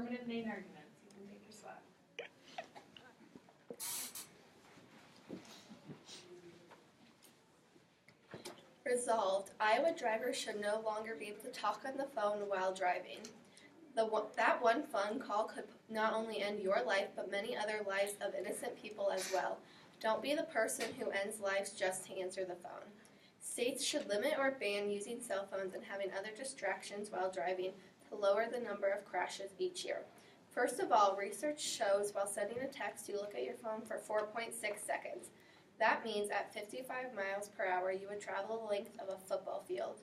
Affirmative main arguments. You can take your swag. Resolved, Iowa drivers should no longer be able to talk on the phone while driving. That one phone call could not only end your life, but many other lives of innocent people as well. Don't be the person who ends lives just to answer the phone. States should limit or ban using cell phones and having other distractions while driving to lower the number of crashes each year. First of all, research shows while sending a text, you look at your phone for 4.6 seconds. That means at 55 miles per hour, you would travel the length of a football field.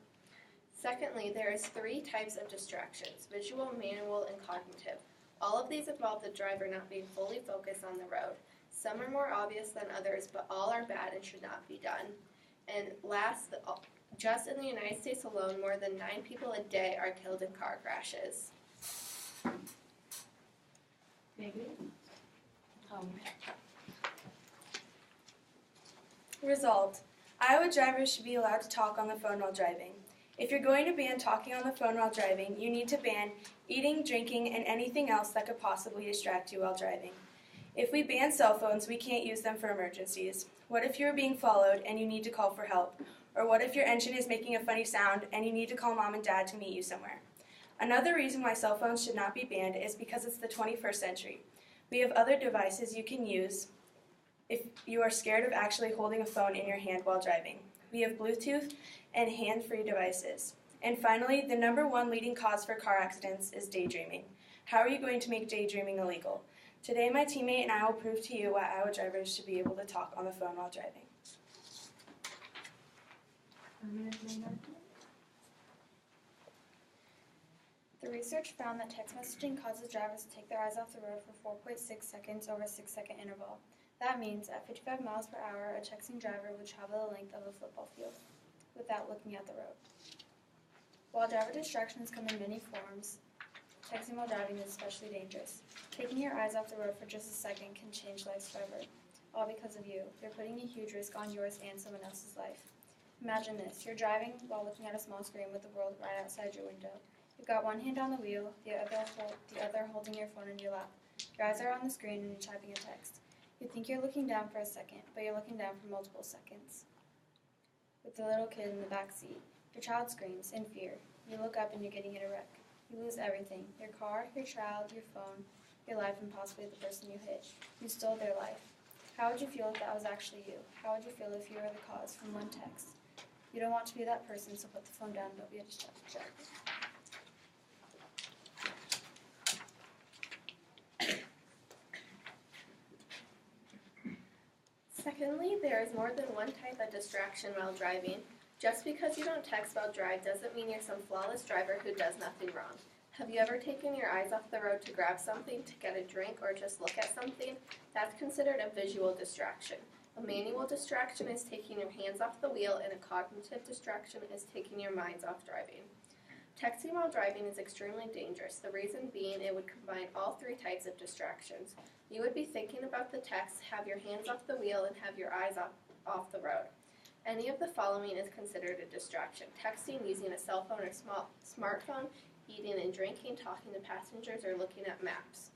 Secondly, there is 3 types of distractions: visual, manual, and cognitive. All of these involve the driver not being fully focused on the road. Some are more obvious than others, but all are bad and should not be done. And last, just in the United States alone, more than 9 people a day are killed in car crashes. Negative? Resolved, Iowa drivers should be allowed to talk on the phone while driving. If you're going to ban talking on the phone while driving, you need to ban eating, drinking, and anything else that could possibly distract you while driving. If we ban cell phones, we can't use them for emergencies. What if you're being followed and you need to call for help? Or what if your engine is making a funny sound and you need to call mom and dad to meet you somewhere? Another reason why cell phones should not be banned is because it's the 21st century. We have other devices you can use if you are scared of actually holding a phone in your hand while driving. We have Bluetooth and hand-free devices. And finally, the #1 leading cause for car accidents is daydreaming. How are you going to make daydreaming illegal? Today, my teammate and I will prove to you why Iowa drivers should be able to talk on the phone while driving. Affirmative main argument. The research found that text messaging causes drivers to take their eyes off the road for 4.6 seconds over a 6-second interval. That means at 55 miles per hour, a texting driver would travel the length of a football field without looking at the road. While driver distractions come in many forms, texting while driving is especially dangerous. Taking your eyes off the road for just a second can change lives forever. All because of you. You're putting a huge risk on yours and someone else's life. Imagine this. You're driving while looking at a small screen with the world right outside your window. You've got one hand on the wheel, the other holding your phone in your lap. Your eyes are on the screen and you're typing a text. You think you're looking down for a second, but you're looking down for multiple seconds. With the little kid in the back seat, your child screams in fear. You look up and you're getting in a wreck. You lose everything: your car, your child, your phone, your life, and possibly the person you hit. You stole their life. How would you feel if that was actually you? How would you feel if you were the cause from one text? You don't want to be that person, so put the phone down and don't be a distracted driver. Secondly, there is more than one type of distraction while driving. Just because you don't text while drive doesn't mean you're some flawless driver who does nothing wrong. Have you ever taken your eyes off the road to grab something, to get a drink, or just look at something? That's considered a visual distraction. A manual distraction is taking your hands off the wheel, and a cognitive distraction is taking your minds off driving. Texting while driving is extremely dangerous, the reason being it would combine all 3 types of distractions. You would be thinking about the text, have your hands off the wheel, and have your eyes off the road. Any of the following is considered a distraction: texting, using a cell phone or smartphone, eating and drinking, talking to passengers, or looking at maps.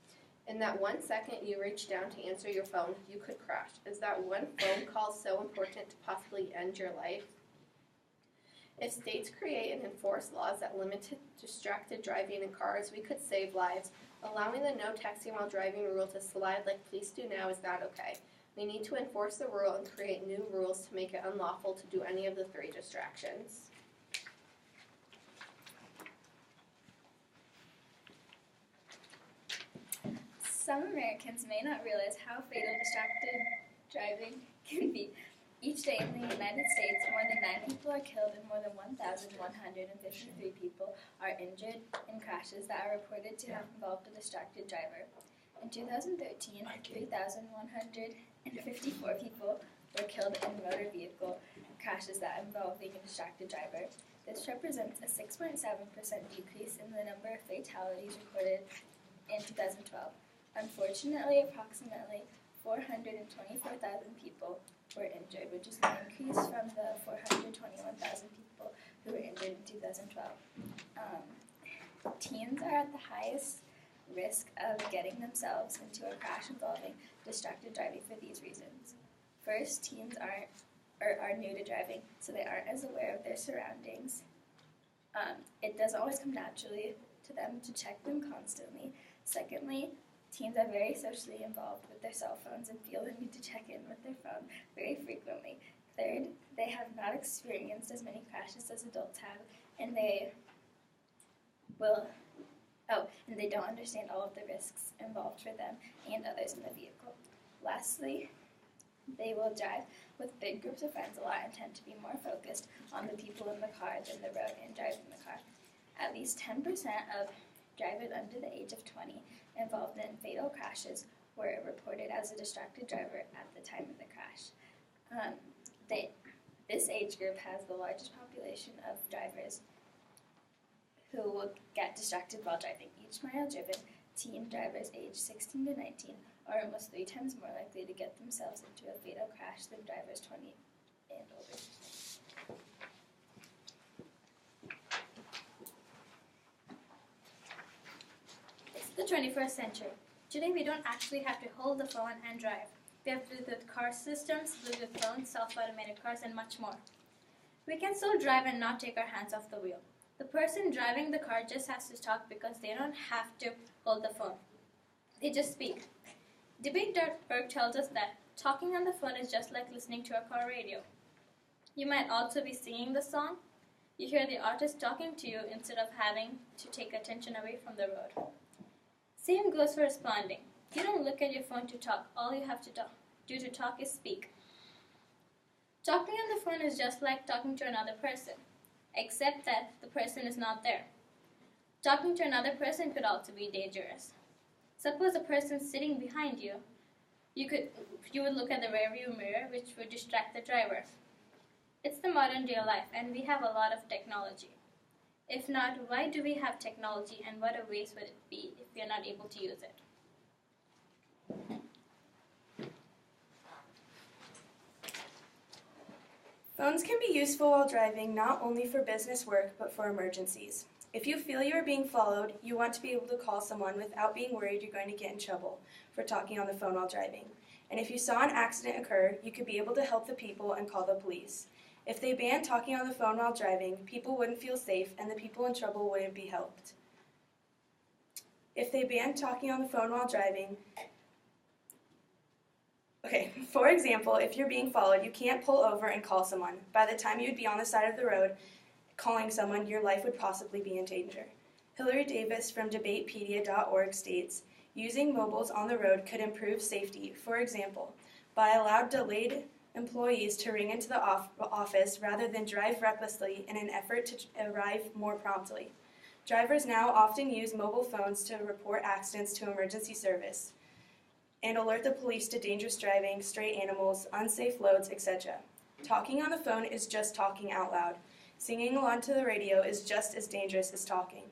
In that 1 second you reach down to answer your phone, you could crash. Is that one phone call so important to possibly end your life? If states create and enforce laws that limit distracted driving in cars, we could save lives. Allowing the no texting while driving rule to slide like police do now is not okay. We need to enforce the rule and create new rules to make it unlawful to do any of the 3 distractions. Some Americans may not realize how fatal distracted driving can be. Each day in the United States, more than 9 people are killed and more than 1,153 people are injured in crashes that are reported to have involved a distracted driver. In 2013, 3,154 people were killed in motor vehicle crashes that involved a distracted driver. This represents a 6.7% decrease in the number of fatalities recorded in 2012. Unfortunately, approximately 424,000 people were injured, which is an increase from the 421,000 people who were injured in 2012. Teens are at the highest risk of getting themselves into a crash involving distracted driving for these reasons. First, teens are new to driving, so they aren't as aware of their surroundings. It doesn't always come naturally to them to check them constantly. Secondly, teens are very socially involved with their cell phones and feel the need to check in with their phone very frequently. Third, they have not experienced as many crashes as adults have, and they don't understand all of the risks involved for them and others in the vehicle. Lastly, they will drive with big groups of friends a lot and tend to be more focused on the people in the car than the road and driving the car. At least 10% of drivers under the age of 20 involved in fatal crashes were reported as a distracted driver at the time of the crash. This age group has the largest population of drivers who will get distracted while driving. Each mile driven, teen drivers aged 16 to 19 are almost 3 times more likely to get themselves into a fatal crash than drivers 20 and older. It's the 21st century. Today we don't actually have to hold the phone and drive. We have Bluetooth car systems, Bluetooth phones, self-automated cars, and much more. We can still drive and not take our hands off the wheel. The person driving the car just has to talk because they don't have to hold the phone. They just speak. Debate.org tells us that talking on the phone is just like listening to a car radio. You might also be singing the song. You hear the artist talking to you instead of having to take attention away from the road. Same goes for responding. You don't look at your phone to talk. All you have to do to talk is speak. Talking on the phone is just like talking to another person, except that the person is not there. Talking to another person could also be dangerous. Suppose a person sitting behind you, you would look at the rearview mirror, which would distract the driver. It's the modern day life, and we have a lot of technology. If not, why do we have technology, and what a waste would it be if we are not able to use it? Phones can be useful while driving not only for business work, but for emergencies. If you feel you are being followed, you want to be able to call someone without being worried you're going to get in trouble for talking on the phone while driving. And if you saw an accident occur, you could be able to help the people and call the police. If they banned talking on the phone while driving, people wouldn't feel safe and the people in trouble wouldn't be helped. If they banned talking on the phone while driving, for example, if you're being followed, you can't pull over and call someone. By the time you'd be on the side of the road calling someone, your life would possibly be in danger. Hillary Davis from debatepedia.org states, using mobiles on the road could improve safety, for example, by allowing delayed employees to ring into the office rather than drive recklessly in an effort to arrive more promptly. Drivers now often use mobile phones to report accidents to emergency service and alert the police to dangerous driving, stray animals, unsafe loads, etc. Talking on the phone is just talking out loud. Singing along to the radio is just as dangerous as talking.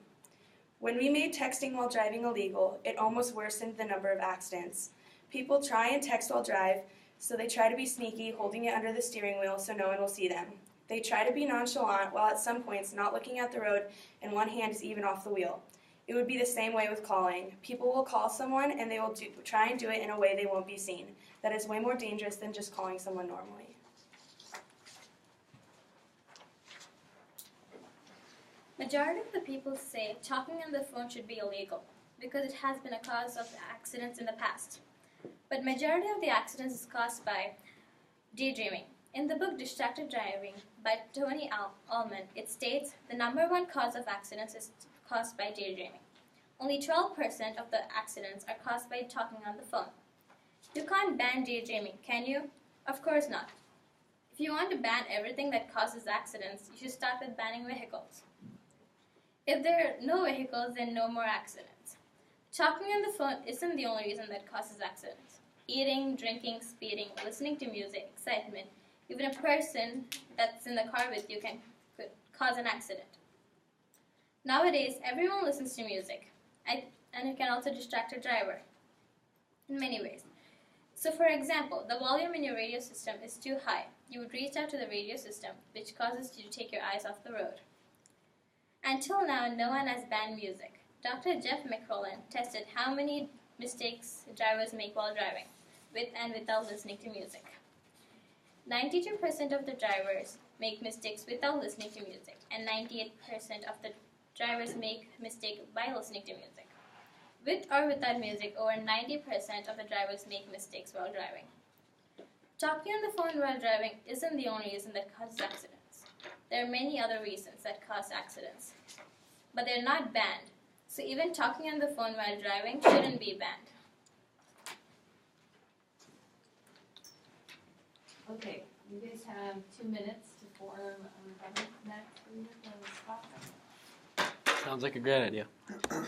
When we made texting while driving illegal, it almost worsened the number of accidents. People try and text while drive, so they try to be sneaky, holding it under the steering wheel so no one will see them. They try to be nonchalant while at some points not looking at the road and one hand is even off the wheel. It would be the same way with calling. People will call someone and they will try and do it in a way they won't be seen. That is way more dangerous than just calling someone normally. Majority of the people say talking on the phone should be illegal because it has been a cause of accidents in the past. But majority of the accidents is caused by daydreaming. In the book Distracted Driving by Tony Allman, it states the #1 cause of accidents is caused by daydreaming. Only 12% of the accidents are caused by talking on the phone. You can't ban daydreaming, can you? Of course not. If you want to ban everything that causes accidents, you should start with banning vehicles. If there are no vehicles, then no more accidents. Talking on the phone isn't the only reason that causes accidents. Eating, drinking, speeding, listening to music, excitement, even a person that's in the car with you could cause an accident. Nowadays, everyone listens to music, and it can also distract a driver in many ways. So for example, the volume in your radio system is too high. You would reach out to the radio system, which causes you to take your eyes off the road. Until now, no one has banned music. Dr. Jeff McCrollan tested how many mistakes drivers make while driving, with and without listening to music. 92% of the drivers make mistakes without listening to music, and 98% of the drivers make mistakes by listening to music. With or without music, over 90% of the drivers make mistakes while driving. Talking on the phone while driving isn't the only reason that causes accidents. There are many other reasons that cause accidents, but they're not banned. So even talking on the phone while driving shouldn't be banned. Okay, you guys have 2 minutes to form a government next for your SWAT. Sounds like a great idea.